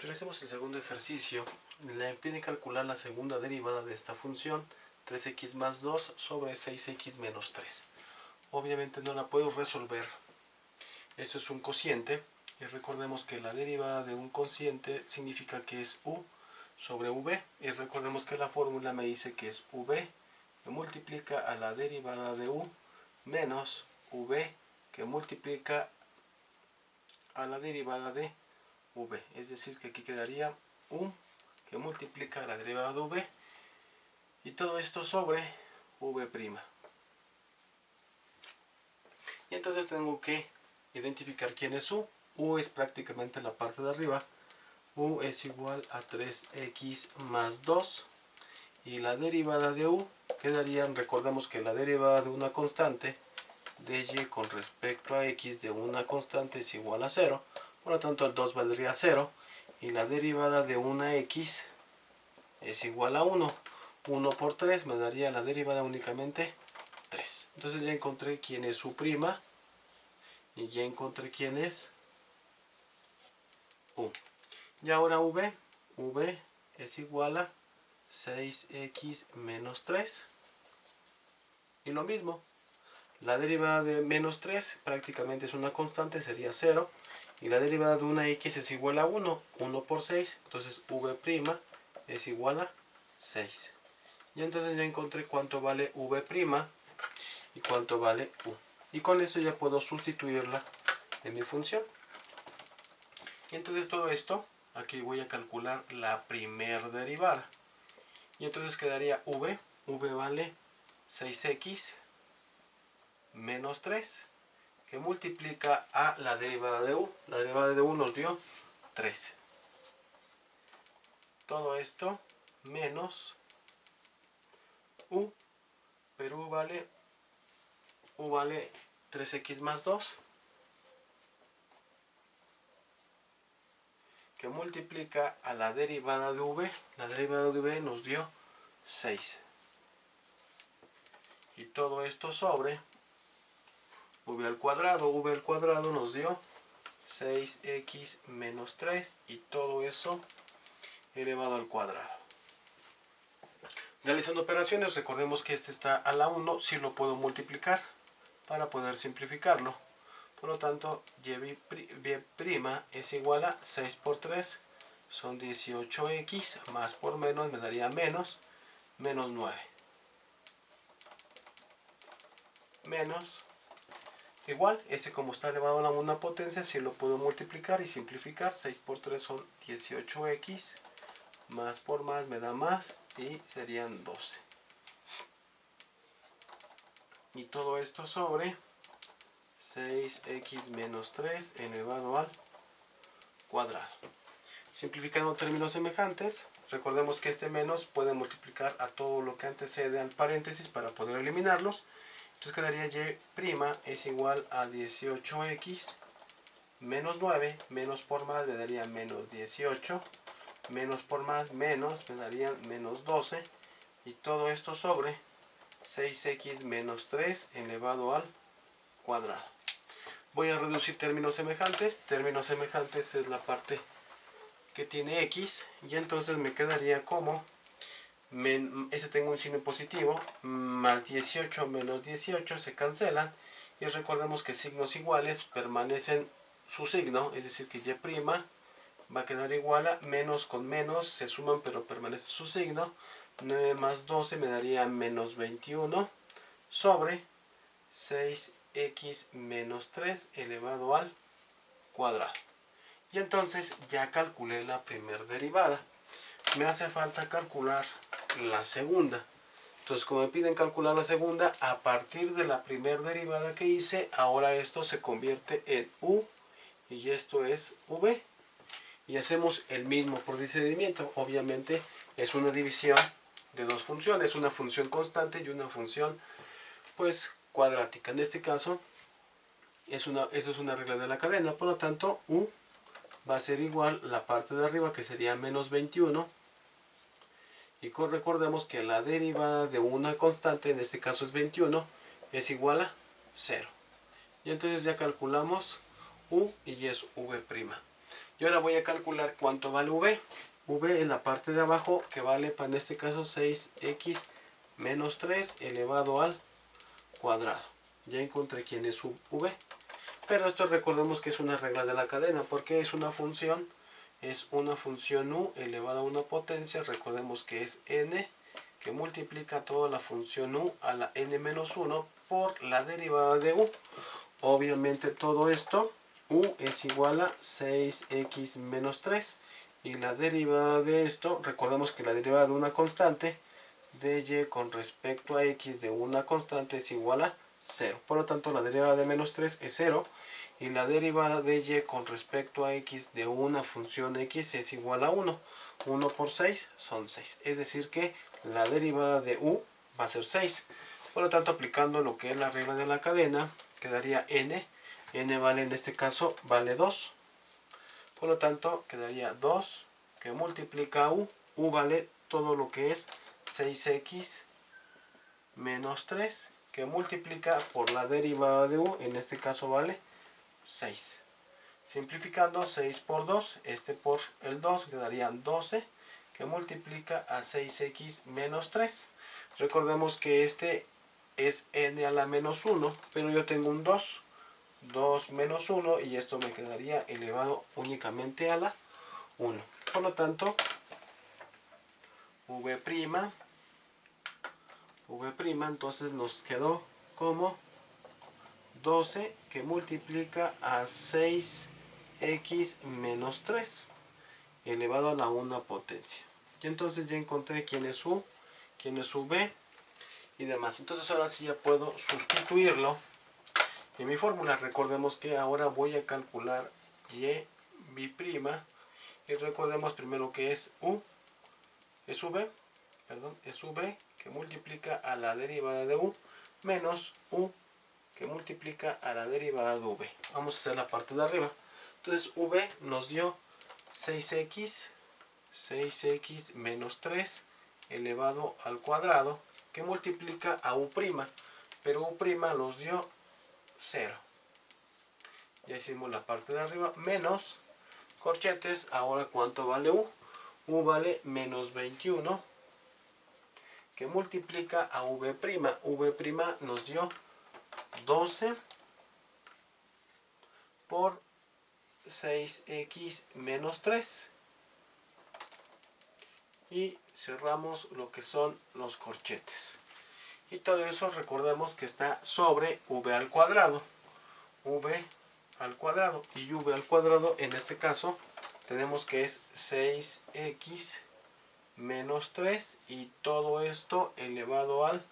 Realicemos el segundo ejercicio. Le pide calcular la segunda derivada de esta función 3x más 2 sobre 6x menos 3. Obviamente no la puedo resolver. Esto es un cociente y recordemos que la derivada de un cociente significa que es u sobre v, y recordemos que la fórmula me dice que es v que multiplica a la derivada de u menos v que multiplica a la derivada de v, es decir que aquí quedaría u que multiplica la derivada de v y todo esto sobre v'. Y entonces tengo que identificar quién es u. U es prácticamente la parte de arriba. U es igual a 3x más 2 y la derivada de u quedarían, recordemos que la derivada de una constante de y con respecto a x de una constante es igual a 0, por lo tanto el 2 valdría 0 y la derivada de una x es igual a 1. 1 por 3 me daría la derivada únicamente 3. Entonces ya encontré quién es u' y ya encontré quién es u. Y ahora v es igual a 6x menos 3. Y lo mismo, la derivada de menos 3 prácticamente es una constante, sería 0. Y la derivada de una x es igual a 1. 1 por 6, entonces v' es igual a 6. Y entonces ya encontré cuánto vale v' y cuánto vale u. Y con esto ya puedo sustituirla en mi función. Y entonces todo esto, aquí voy a calcular la primer derivada. Y entonces quedaría v vale 6x menos 3, que multiplica a la derivada de u. La derivada de u nos dio 3. Todo esto menos u, pero u vale 3x más 2, que multiplica a la derivada de v. La derivada de v nos dio 6. Y todo esto sobre v al cuadrado nos dio 6x menos 3 y todo eso elevado al cuadrado. Realizando operaciones, recordemos que este está a la 1, si lo puedo multiplicar para poder simplificarlo. Por lo tanto, y' es igual a 6 por 3, son 18x, más por menos me daría menos 9. Menos, igual, ese como está elevado a la una potencia, si lo puedo multiplicar y simplificar, 6 por 3 son 18x, más por más me da más y serían 12. Y todo esto sobre 6x menos 3 elevado al cuadrado. Simplificando términos semejantes, recordemos que este menos puede multiplicar a todo lo que antecede al paréntesis para poder eliminarlos. Entonces quedaría y' es igual a 18x menos 9, menos por más me daría menos 18, menos por más menos me darían menos 12, y todo esto sobre 6x menos 3 elevado al cuadrado. Voy a reducir términos semejantes. Términos semejantes es la parte que tiene x, y entonces me quedaría como este tengo un signo positivo, más 18 menos 18 se cancelan, y recordemos que signos iguales permanecen su signo, es decir que y' va a quedar igual a menos con menos, se suman pero permanece su signo. 9 más 12 me daría menos 21 sobre 6x menos 3 elevado al cuadrado. Y entonces ya calculé la primera derivada. Me hace falta calcular la segunda. Entonces, como me piden calcular la segunda, a partir de la primera derivada que hice, ahora esto se convierte en u y esto es v. Y hacemos el mismo procedimiento. Obviamente es una división de dos funciones, una función constante y una función pues cuadrática. En este caso, eso es una regla de la cadena, por lo tanto u va a ser igual la parte de arriba, que sería menos 21, y recordemos que la derivada de una constante, en este caso es 21, es igual a 0. Y entonces ya calculamos u y es v'. Y ahora voy a calcular cuánto vale v. V en la parte de abajo, que vale en este caso 6x menos 3 elevado al cuadrado. Ya encontré quién es su v. Pero esto recordemos que es una regla de la cadena, porque es una función u elevada a una potencia. Recordemos que es n, que multiplica toda la función u a la n menos 1 por la derivada de u. Obviamente todo esto, u es igual a 6x menos 3. Y la derivada de esto, recordemos que la derivada de una constante, de y con respecto a x de una constante es igual a 0. Por lo tanto, la derivada de menos 3 es 0. Y la derivada de y con respecto a x de una función x es igual a 1. 1 por 6 son 6. Es decir que la derivada de u va a ser 6. Por lo tanto, aplicando lo que es la regla de la cadena, quedaría n. N vale en este caso, vale 2. Por lo tanto, quedaría 2 que multiplica u. U vale todo lo que es 6x menos 3, que multiplica por la derivada de u. En este caso vale 6. Simplificando, 6 por 2, por el 2, quedarían 12, que multiplica a 6x menos 3. Recordemos que este es n a la menos 1, pero yo tengo un 2. 2 menos 1 y esto me quedaría elevado únicamente a la 1. Por lo tanto, v' entonces nos quedó como 12 que multiplica a 6x menos 3 elevado a la 1 potencia. Y entonces ya encontré quién es u, quién es v y demás. Entonces ahora sí ya puedo sustituirlo en mi fórmula. Recordemos que ahora voy a calcular y b', y recordemos primero que es u, es v, que multiplica a la derivada de u menos u que multiplica a la derivada de v. Vamos a hacer la parte de arriba. Entonces v nos dio 6x menos 3 elevado al cuadrado, que multiplica a u', pero u' nos dio 0. Ya hicimos la parte de arriba, menos corchetes. Ahora, ¿cuánto vale u? U vale menos 21, que multiplica a v'. V' nos dio 12 por 6x menos 3. Y cerramos lo que son los corchetes. Y todo eso recordemos que está sobre v al cuadrado. V al cuadrado. Y v al cuadrado en este caso tenemos que es 6x menos 3. Y todo esto elevado al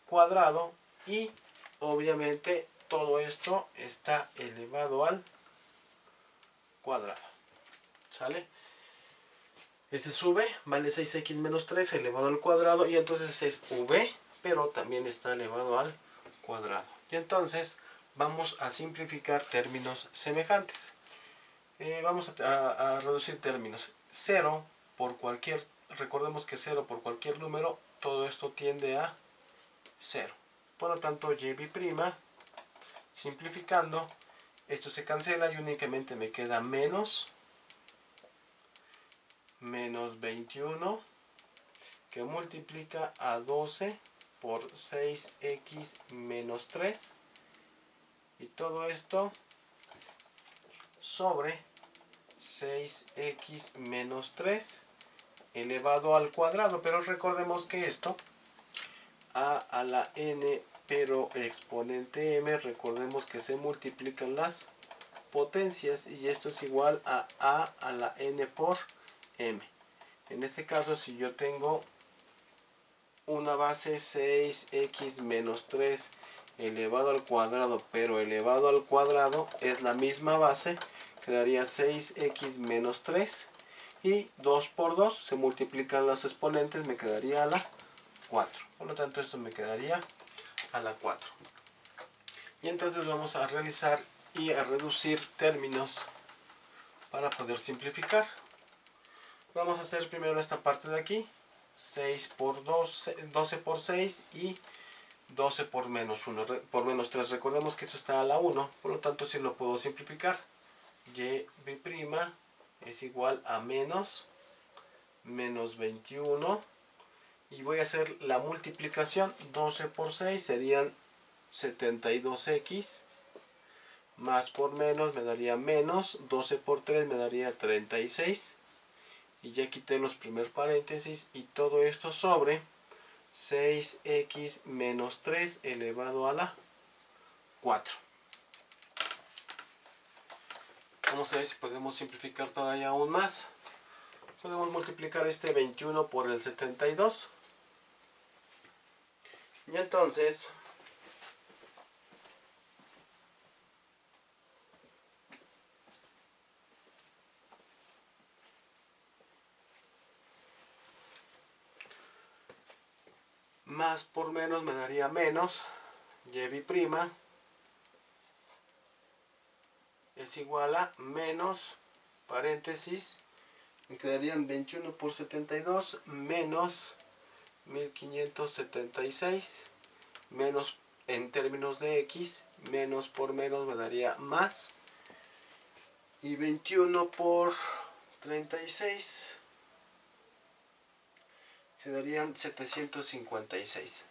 cuadrado. Y obviamente todo esto está elevado al cuadrado. ¿Sale? Ese es v, vale 6x menos 3 elevado al cuadrado, y entonces es v, pero también está elevado al cuadrado. Y entonces vamos a simplificar términos semejantes. Vamos a reducir términos. 0 por cualquier, recordemos que 0 por cualquier número, todo esto tiende a 0. Por lo tanto, y', simplificando, esto se cancela y únicamente me queda menos 21, que multiplica a 12 por 6x menos 3, y todo esto sobre 6x menos 3 elevado al cuadrado. Pero recordemos que esto a la n pero exponente m, recordemos que se multiplican las potencias, y esto es igual a la n por m. En este caso, si yo tengo una base 6x menos 3 elevado al cuadrado, pero elevado al cuadrado es la misma base, quedaría 6x menos 3, y 2 por 2 se multiplican los exponentes, me quedaría a la 4. Por lo tanto, esto me quedaría a la 4. Y entonces vamos a realizar y a reducir términos para poder simplificar. Vamos a hacer primero esta parte de aquí. 6 por 2, 12 por 6 y 12 por menos 1, por menos 3. Recordemos que eso está a la 1, por lo tanto sí lo puedo simplificar. y b' es igual a menos 21. Y voy a hacer la multiplicación. 12 por 6 serían 72x. Más por menos me daría menos. 12 por 3 me daría 36. Y ya quité los primeros paréntesis. Y todo esto sobre 6x menos 3 elevado a la 4. Vamos a ver si podemos simplificar todavía aún más. Podemos multiplicar este 21 por el 72. Y entonces más por menos me daría menos. Y b' es igual a menos paréntesis. Me quedarían 21 por 72 menos 1576 menos en términos de x, menos por menos me daría más. Y 21 por 36 se darían 756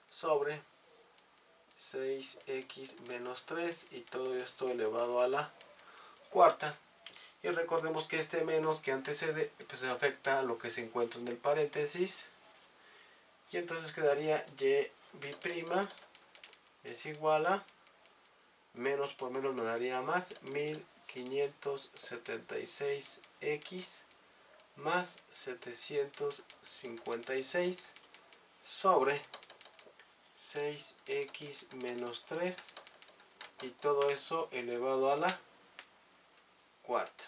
sobre 6x menos 3 y todo esto elevado a la cuarta. Y recordemos que este menos que antecede pues afecta a lo que se encuentra en el paréntesis. Y entonces quedaría y b' es igual a menos por menos me daría más 1576x más 756 sobre 6x menos 3 y todo eso elevado a la cuarta.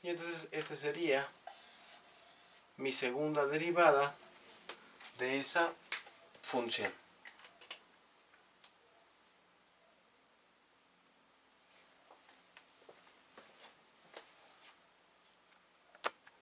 Y entonces esta sería mi segunda derivada de esa función.